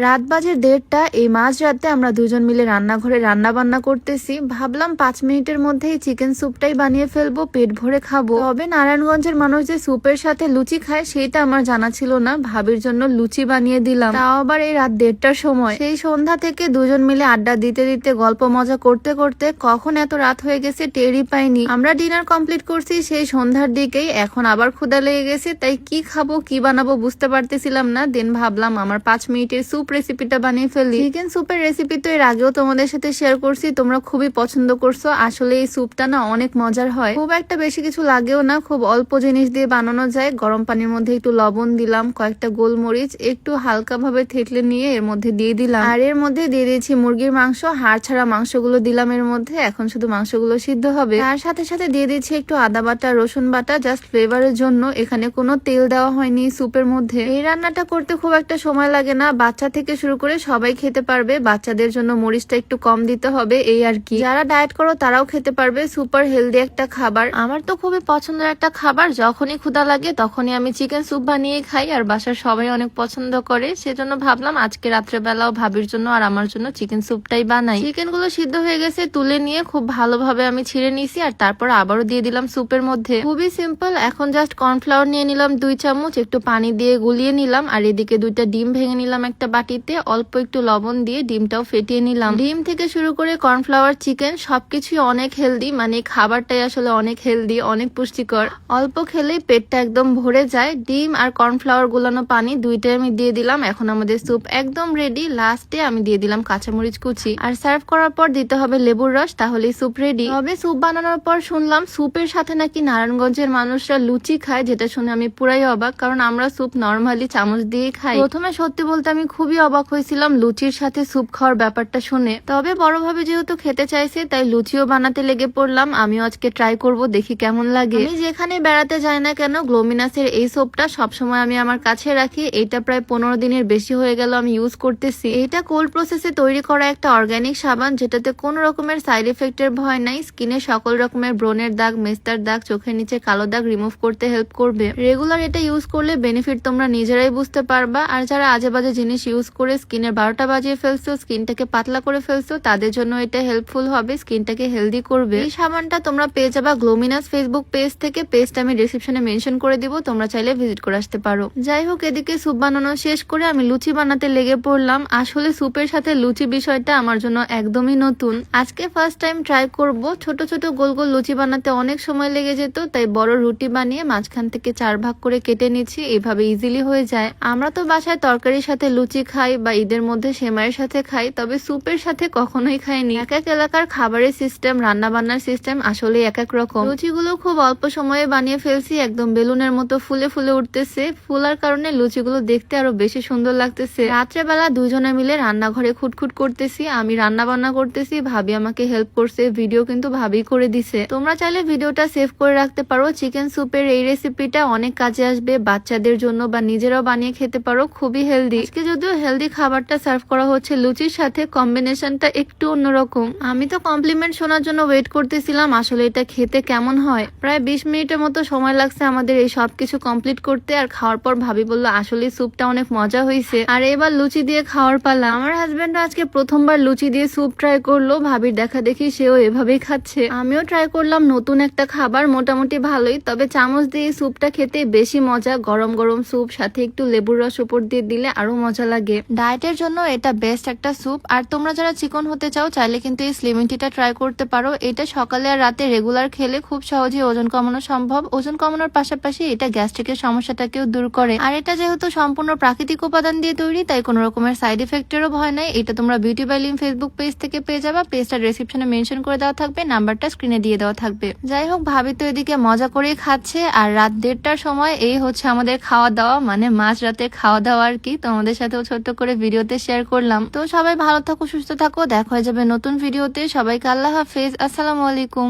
রাত বাজে 1:30। এই মাঝ রাতে আমরা দুজন মিলে রান্নাঘরে রান্না বান্না করতেছি। ভাবলাম 5 মিনিটের মধ্যেই চিকেন স্যুপটাই বানিয়ে ফেলবো, পেট ভরে খাবো। তবে নারায়ণগঞ্জের মানুষ যে স্যুপের সাথে লুচি খায় সেটা আমার জানা ছিল না। ভাবির জন্য লুচি বানিয়ে দিলাম, তাও আবার এই রাত 1:30টার সময়। সেই সন্ধ্যা থেকে দুজন মিলে আড্ডা দিতে দিতে গল্প মজা করতে করতে কখন এত রাত হয়ে গেছে টেরই পাইনি। আমরা ডিনার কমপ্লিট করছি সেই সন্ধ্যার দিকেই। এখন আবার ক্ষুধা লেগে গেছে, তাই কি খাবো কি বানাবো বুঝতে পারতেছিলাম না। দেন ভাবলাম আমার 5 মিনিটের স্যুপ রেসিপিটা বানিয়ে ফেলি। চিকেন স্যুপের রেসিপি তো এর আগেও তোমাদের সাথে শেয়ার করছি, তোমরা খুবই পছন্দ করছো। আসলে এই স্যুপটা না অনেক মজার হয়, খুব একটা বেশি কিছু লাগেও না, খুব অল্প জিনিস দিয়ে বানানো যায়। গরম পানির মধ্যে একটু লবণ দিলাম, কয়েকটা গোলমরিচ একটু হালকা ভাবে থেতলে নিয়ে এর মধ্যে দিয়ে দিলাম। আর এর মধ্যে দিয়ে দিয়েছি মুরগির মাংস, হাড় ছাড়া মাংসগুলো দিলাম এর মধ্যে। এখন শুধু মাংসগুলো সিদ্ধ হবে। তার সাথে সাথে দিয়ে দিচ্ছি একটু আদা বাটা, রসুন বাটা, জাস্ট ফ্লেভারের জন্য। এখানে কোনো তেল দেওয়া হয়নি স্যুপের মধ্যে। এই রান্নাটা করতে খুব একটা সময় লাগে না, বাচ্চা থেকে শুরু করে সবাই খেতে পারবে। বাচ্চাদের জন্য মরিচটা একটু কম দিতে হবে, এই আর কি। যারা ডায়েট করো তারাও খেতে পারবে। সুপার হেলদি একটা খাবার, আমার তো খুবই পছন্দের একটা খাবার। যখনই ক্ষুধা লাগে তখনই আমি চিকেন স্যুপ বানিয়ে খাই, আর বাসার সবাই অনেক পছন্দ করে। সেজন্য ভাবলাম আজকে রাত্রেবেলাও ভাবির জন্য আর আমার জন্য চিকেন স্যুপটাই বানাই। চিকেন গুলো সিদ্ধ হয়ে গেছে, তুলে নিয়ে খুব ভালোভাবে আমি ছিঁড়ে নিয়েছি, আর তারপর আবারও দিয়ে দিলাম স্যুপের মধ্যে। খুবই সিম্পল। এখন জাস্ট কর্নফ্লাওয়ার নিয়ে নিলাম 2 চামচ, একটু পানি দিয়ে গুলিয়ে নিলাম, আর এদিকে 2টা ডিম ভেঙে নিলাম একটা বাটিতে। অল্প একটু লবণ দিয়ে ডিমটাও ফেটিয়ে নিলাম। ডিম থেকে শুরু করে কর্নফ্লাওয়ার, চিকেন সবকিছুই অনেক হেলদি, মানে খাবারটাই আসলে অনেক হেলদি, অনেক পুষ্টিকর। অল্প খেলেই পেটটা একদম ভরে যায়। ডিম আর কর্নফ্লাওয়ার গুলানো পানি দুইটাই আমি দিয়ে দিলাম। এখন আমাদের স্যুপ একদম রেডি। লাস্টে আমি দিয়ে দিলাম কাঁচামরিচ কুচি, আর সার্ভ করার পর দিতে হবে লেবুর রস, তাহলেই স্যুপ রেডি। তবে স্যুপ বানানোর পর শুনলাম স্যুপের সাথে নাকি নারায়ণগঞ্জের মানুষরা লুচি খায়, যেটা শুনে আমি পুরাই অবাক, কারণ আমরা স্যুপ নর্মালি চামচ দিয়ে খাই। প্রথমে সত্যি বলতে আমি খুবই অবাক হয়েছিলাম লুচির সাথে স্যুপ খাওয়ার ব্যাপারটা শুনে। তবে বড়ভাবে যেহেতু খেতে চাইছে তাই লুচিও বানাতে লেগে পড়লাম। আমিও আজকে ট্রাই করব, দেখি কেমন লাগে। আমি যেখানে বেড়াতে যাই না কেন গ্লোমিনাসের এই সোপটা সবসময় আমি আমার কাছে রাখি। এটা প্রায় 15 দিনের বেশি হয়ে গেল আমি ইউজ করতেছি। এটা কোল্ড প্রসেসে তৈরি করা একটা অর্গানিক সাবান, যেটাতে কোনো রকমের সাইড এফেক্টের ভয় নাই। স্কিনে সকল রকমের ব্রণের দাগ, মেস্তার দাগ, চোখের নিচে কালো দাগ রিমুভ করতে হেল্প করবে। রেগুলার এটা ইউজ করলে বেনিফিট তোমরা নিজেরাই বুঝতে পারবা। আর যারা আজে বাজে জিনিস ইউজ করে স্কিনের 12টা বাজিয়ে ফেলছো, স্কিনটাকে পাতলা করে ফেলছো, তাদের জন্য এটা হেল্পফুল হবে, স্কিনটাকে হেলদি করবে। এই সাবানটা তোমরা পেয়ে যাবা গ্লোমিনাস ফেসবুক পেজ থেকে। পেজটা আমি ডেসক্রিপশনে মেনশন করে দিব, তোমরা চাইলে ভিজিট করে আসতে পারো। যাই হোক, এদিকে স্যুপ বানানো শেষ করে আমি লুচি বানাতে লেগে পড়লাম। আসলে স্যুপের সাথে লুচি বিষয়টা আমার জন্য একদমই নতুন, আজকে ফার্স্ট টাইম ট্রাই করব। ছোট ছোট গোল গোল লুচি বানাতে অনেক সময় লেগে যেত, তাই বড় রুটি বানিয়ে মাঝখান থেকে 4 ভাগ করে কেটে নিচ্ছি, এভাবে ইজিলি হয়ে যায়। আমরা তো বাসায় তরকারির সাথে লুচি খাই বা ঈদের মধ্যে সেমাইয়ের সাথে খাই, তবে স্যুপের সাথে কখনোই খাইনি। এক এক এলাকার খাবারের সিস্টেম, রান্না বান্নার সিস্টেম আসলে এক এক রকম। লুচিগুলো খুব অল্প সময়ে বানিয়ে ফেলছি, একদম বেলুনের মতো ফুলে ফুলে উঠতেছে। ফুলার কারণে লুচিগুলো দেখতে আরো বেশি সুন্দর লাগতেছে। রাত্রেবেলা দুজনে মিলে রান্নাঘরে খুটখুট করতেছি, আমি রান্না বান্না করতেছি, ভাবি আমাকে হেল্প করছে। ভিডিও কিন্তু ভাবি করে দিছে। তোমরা চাইলে ভিডিওটা সেভ করে রাখতে পারো। চিকেন স্যুপের এই রেসিপিটা অনেক কাজে আসবে বাচ্চাদের জন্য, বা নিজেরাও বানিয়ে খেতে পারো, খুবই হেলদি। আজকে যদিও হেলদি খাবারটা সার্ভ করা হচ্ছে লুচির সাথে, কম্বিনেশনটা একটু অন্যরকম। আমি তো কমপ্লিমেন্ট শোনার জন্য ওয়েট করতেছিলাম আসলে এটা খেতে কেমন হয়। প্রায় 20 মিনিটের মতো সময় লাগছে আমাদের এই সবকিছু কমপ্লিট করতে। আর খাওয়ার পর ভাবি বললো আসলে স্যুপটা অনেক মজা হয়েছে। আর এবার লুচি দিয়ে খাওয়ার পালা। আমার হাজবেন্ডও আজকে প্রথমবার লুচি দিয়ে স্যুপ ট্রাই করলো, ভাবির দেখা দেখি সেও এভাবেই খাচ্ছে। আমিও ট্রাই করলাম নতুন একটা খাবার, মোটামুটি ভালোই। তবে চামচ দিয়ে স্যুপটা খেতে বেশি মজা। গরম গরম স্যুপ সাথে একটু লেবুর রস উপর দিয়ে দিলে আরো মজা লাগে। ডায়েটের জন্য এটা বেস্ট একটা স্যুপ। আর তোমরা যারা চিকন হতে চাও চাইলে কিন্তু এই স্লিমিং টিটা ট্রাই করতে পারো। এটা সকালে আর রাতে রেগুলার খেলে খুব সহজেই ওজন কমানো সম্ভব। ওজন কমানোর পাশাপাশি এটা গ্যাস্ট্রিকের সমস্যাটাকেও দূর করে। আর এটা যেহেতু সম্পূর্ণ প্রাকৃতিক উপাদান দিয়ে তৈরি, তাই কোনো রকমের সাইড এফেক্টেরও ভয় নাই। এটা তোমরা beauty by Lim Facebook page থেকে পেয়ে যাবা। পেজটা ডেসক্রিপশনে মেনশন করে দেওয়া থাকবে, নাম্বারটা স্ক্রিনে দিয়ে দেওয়া থাকবে। যাই হোক, ভাবি তো এদিকে মজা করেই খাচ্ছে। আর রাত 1:30টার সময় এই হচ্ছে আমাদের খাওয়া দাওয়া, মানে মাঝ রাতে খাওয়া দাওয়া আর কি। তোমাদের সাথেও ছোট্ট করে ভিডিওতে শেয়ার করলাম। তো সবাই ভালো থাকো, সুস্থ থাকো, দেখা হয়ে যাবে নতুন ভিডিওতে। সবাইকে আল্লাহ হাফেজ, আসসালামু আলাইকুম।